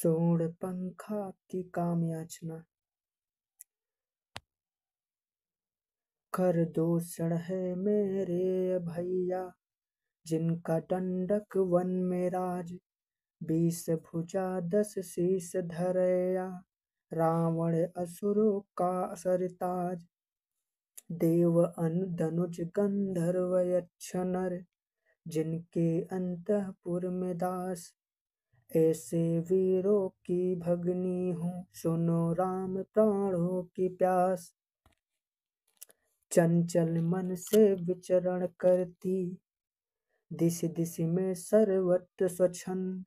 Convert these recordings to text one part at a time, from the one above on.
शूर्पणखा की कामयाचना। कर दूषण है मेरे भैया, जिनका दंडक वन में राज। 20 भुजा 10 शीस धरया, रावण असुरों का सरताज। देव धनुज गंधर्व यक्ष नर, जिनके अंतःपुर में दास। ऐसे वीरों की भगनी हूँ, सुनो राम प्राणों की प्यास। चंचल मन से विचरण करती, दिश दिश में सर्वत्र स्वच्छंद।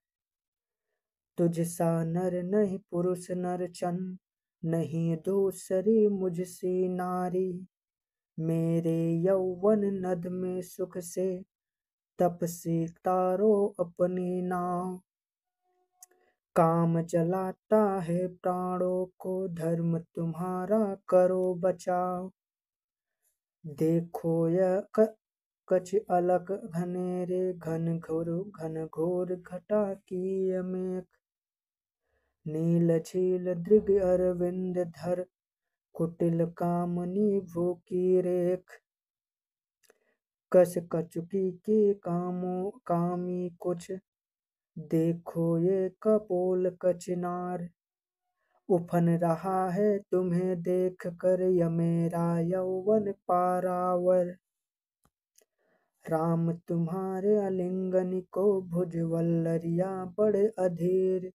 तुझ सा नर नहीं पुरुष नर चंद, नहीं दूसरी मुझसी नारी। मेरे यौवन नद में सुख से, तपसी तारो अपनी नाव। काम जलाता है प्राणों को, धर्म तुम्हारा करो बचाओ। देखो यह कछ अलग घनेरे, घन घोर घटा की अमेख। नील झील दृग अरविंद धर, कुटिल कामनी भूकी रेख। कस कचुकी के कामी कुछ, देखो ये कपोल कचनार। उफन रहा है तुम्हें देख कर, यह मेरा यौवन पारावर। राम तुम्हारे आलिंगन को, भुजवल्लरिया बड़े अधीर।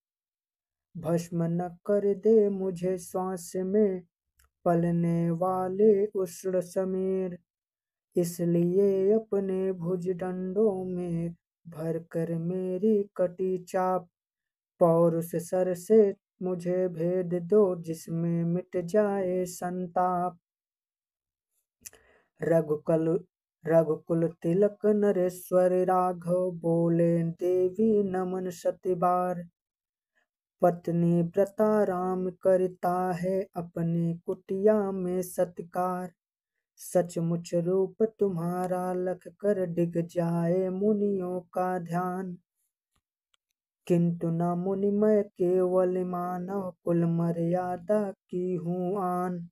भस्म न कर दे मुझे श्वास में, पलने वाले उष्ण समीर। इसलिए अपने भुजदंडों में, भर कर मेरी कटी चाप। पौरुष सर से मुझे भेद दो, जिसमें मिट जाए संताप। रघुकुल तिलक नरेश्वर राघव, बोले देवी नमन सतिबार। पत्नी व्रता राम करता है, अपनी कुटिया में सत्कार। सचमुच रूप तुम्हारा लख कर, डिग जाए मुनियों का ध्यान। किंतु न मुनि मैं केवल मानव, कुल मर्यादा की हूँ आन।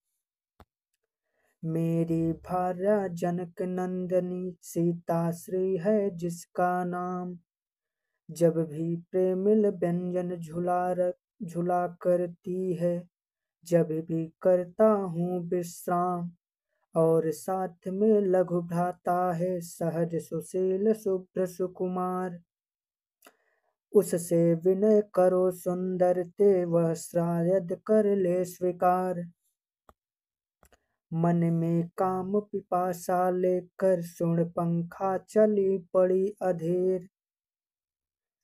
मेरी भार्या जनक नंदनी, सीता श्री है जिसका नाम। जब भी प्रेमिल व्यंजन झुला करती है, जब भी करता हूँ विश्राम। और साथ में लघु भ्राता है, सहज सुशील शुभ्र सुकुमार। उससे विनय करो सुंदर ते, वह शायद कर ले स्वीकार। मन में काम पिपासा लेकर, शूर्पणखा चली पड़ी अधीर।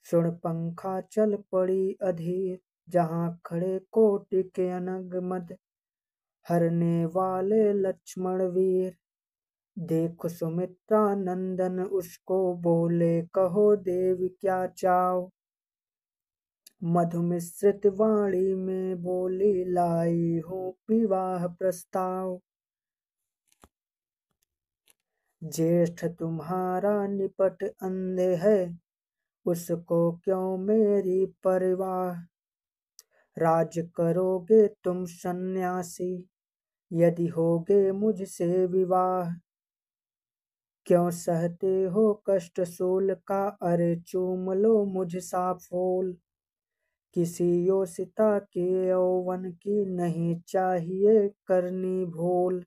शूर्पणखा चल पड़ी अधीर, जहाँ खड़े कोटि के अनग मद। हरने वाले लक्ष्मण वीर। देखो सुमित्रा नंदन उसको, बोले कहो देव क्या चाओ। मधु मिश्रित वाणी में बोली, लाई हूँ विवाह प्रस्ताव। ज्येष्ठ तुम्हारा निपट अंधे है, उसको क्यों मेरी परवाह। राज करोगे तुम सन्यासी, यदि होगे मुझसे विवाह। क्यों सहते हो कष्ट शूल का, अरे चूम लो मुझ सा फूल। किसी योषिता के यौवन की, नहीं चाहिए करनी भूल।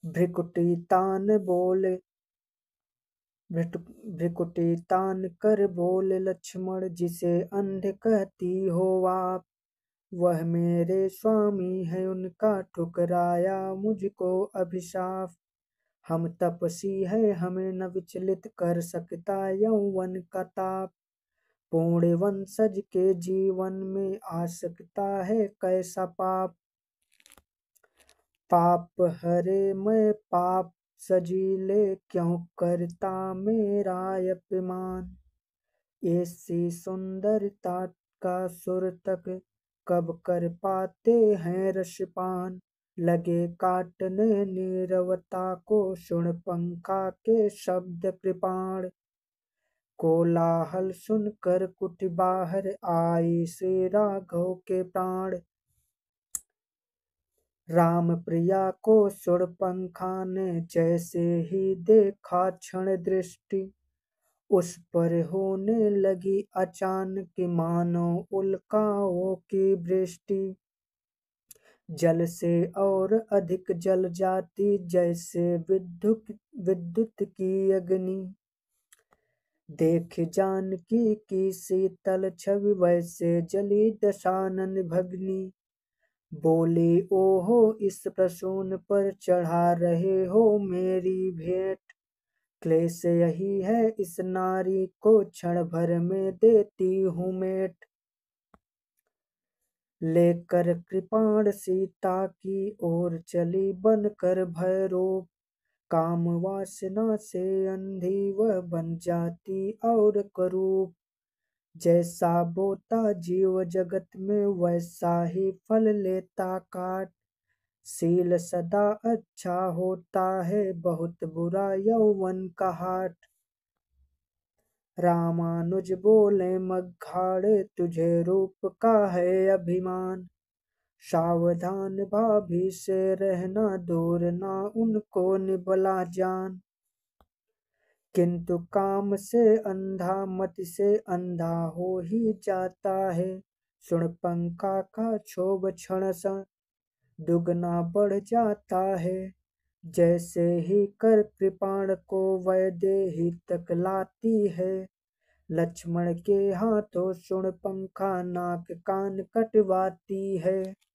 भ्रिकुटी तान कर बोले लक्ष्मण, जिसे अंध कहती हो आप। वह मेरे स्वामी है उनका, ठुकराया मुझको अभिशाप। हम तपसी है, हमें न विचलित कर सकता यौवन का ताप। पूर्ण वंशज के जीवन में, आ सकता है कैसा पाप। पाप हरे मैं पाप सजीले, क्यों करता मेरा अपमान। ऐसी सुंदरता का सुर तक, कब कर पाते हैं रसपान। लगे काटने नीरवता को, शूर्पणखा के शब्द कृपाण। कोलाहल सुनकर कुट बाहर आए श्री राघव के प्राण। राम प्रिया को शूरपंखा ने जैसे ही देखा क्षण दृष्टि, उस पर होने लगी अचानक मानो उल्काओं की वृष्टि। जल से और अधिक जल जाती जैसे विद्युत की अग्नि। देख जानकी की शीतल छवि वैसे जली दशानन भगनी। बोले ओहो इस प्रसून पर चढ़ा रहे हो मेरी भेंट। क्लेश यही है इस नारी को क्षण भर में देती हूँ मेट। लेकर कृपाण सीता की ओर चली बनकर भयरूप। काम वासना से अंधी वह बन जाती और करूप। जैसा बोता जीव जगत में वैसा ही फल लेता काट। शील सदा अच्छा होता है बहुत बुरा यौवन का हाट। रामानुज बोले मघाड़े तुझे रूप का है अभिमान। सावधान भाभी से रहना दूर ना उनको निबला जान। किंतु काम से अंधा मत से अंधा हो ही जाता है। शूरपंखा का क्षोभ क्षण सा दुगना बढ़ जाता है। जैसे ही कर कृपाण को वैदेही तक लाती है। लक्ष्मण के हाथों शूरपंखा नाक कान कटवाती है।